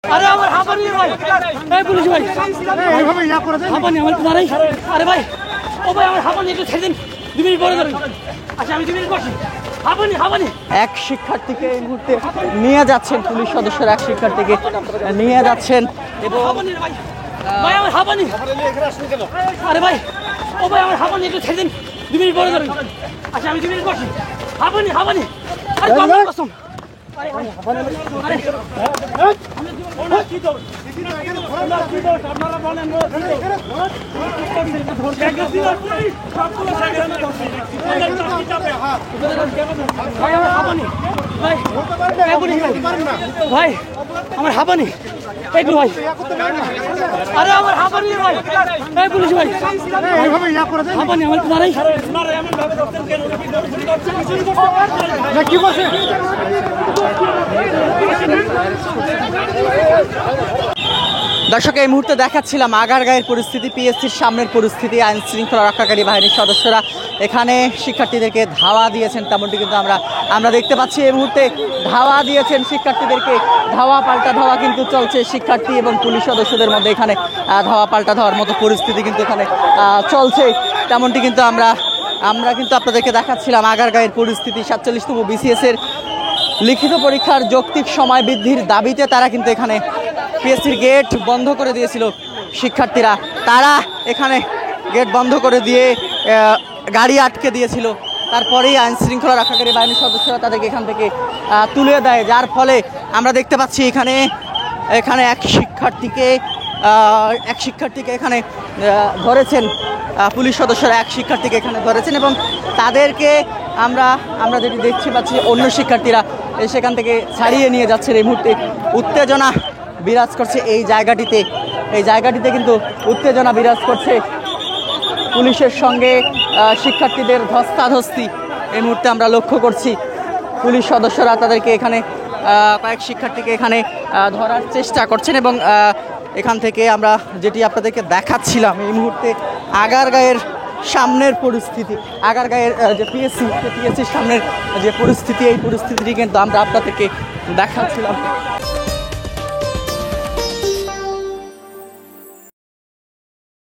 আরে আমার হাঁপানি ভাই, এই পুলিশ ভাই এইভাবে ইয়া করে দেন, হাঁপানি আমার তো মারাই। আরে ভাই, ও ভাই আমার হাঁপানি একটু ছেড়ে দিন, 2 মিনিট পরে ধরেন। আচ্ছা আমি 2 মিনিট বসি। হাঁপানি হাঁপানি। এক শিক্ষার্থীকে এই মুহূর্তে নিয়ে যাচ্ছেন পুলিশ সদস্যরা, এক শিক্ষার্থীকে নিয়ে যাচ্ছেন এবং হাঁপানি রে ভাই, ভাই আমার হাঁপানি। আরে ভাই, ও ভাই আমার হাঁপানি একটু ছেড়ে দিন, 2 মিনিট পরে ধরেন। আচ্ছা আমি 2 মিনিট বসি। হাঁপানি হাঁপানি। আরে বাবা কসম। আরে ভাই, আরে কি দৌড় আপনারা বলেন ভাই, আমার হাঁপানি একটু ভাই। আরে আমার হাঁপানি ভাই, এই পুলিশ ভাই হাঁপানি আমার তো মারাই। কি বলছে? দর্শক এই মুহূর্তে দেখাচ্ছিলাম আগারগাঁয়ের পরিস্থিতি, পিএসসির সামনের পরিস্থিতি। আইন শৃঙ্খলা রক্ষাকারী বাহিনীর সদস্যরা এখানে শিক্ষার্থীদেরকে ধাওয়া দিয়েছেন, তেমনটি কিন্তু আমরা দেখতে পাচ্ছি। এই মুহূর্তে ধাওয়া দিয়েছেন শিক্ষার্থীদেরকে, ধাওয়া পাল্টা ধাওয়া কিন্তু চলছে শিক্ষার্থী এবং পুলিশ সদস্যদের মধ্যে। এখানে ধাওয়া পাল্টা ধাওয়ার মতো পরিস্থিতি কিন্তু এখানে চলছে, তেমনটি কিন্তু আমরা কিন্তু আপনাদেরকে দেখাচ্ছিলাম আগারগাঁয়ের পরিস্থিতি। 47তম বিসিএসের লিখিত পরীক্ষার যৌক্তিক সময় বৃদ্ধির দাবিতে তারা কিন্তু এখানে পিএসসির গেট বন্ধ করে দিয়েছিল শিক্ষার্থীরা। তারা এখানে গেট বন্ধ করে দিয়ে গাড়ি আটকে দিয়েছিল। তারপরেই আইন শৃঙ্খলা রক্ষাকারী বাহিনীর সদস্যরা তাদেরকে এখান থেকে তুলে দেয়, যার ফলে আমরা দেখতে পাচ্ছি এখানে এক শিক্ষার্থীকে এখানে ধরেছেন পুলিশ সদস্যরা। এক শিক্ষার্থীকে এখানে ধরেছেন এবং তাদেরকে আমরা যেটি দেখতে পাচ্ছি অন্য শিক্ষার্থীরা সেখান থেকে ছাড়িয়ে নিয়ে যাচ্ছেন। এই মুহূর্তে উত্তেজনা বিরাজ করছে এই জায়গাটিতে কিন্তু উত্তেজনা বিরাজ করছে। পুলিশের সঙ্গে শিক্ষার্থীদের ধস্তাধস্তি এই মুহূর্তে আমরা লক্ষ্য করছি। পুলিশ সদস্যরা তাদেরকে এখানে কয়েক শিক্ষার্থীকে এখানে ধরার চেষ্টা করছেন এবং এখান থেকে আমরা যেটি আপনাদেরকে দেখাচ্ছিলাম এই মুহূর্তে আগারগাঁয়ের সামনের পরিস্থিতি, আগারগাঁয়ের যে পিএসসির সামনের যে পরিস্থিতি, এই পরিস্থিতিটি কিন্তু আমরা আপনাদেরকে দেখাচ্ছিলাম।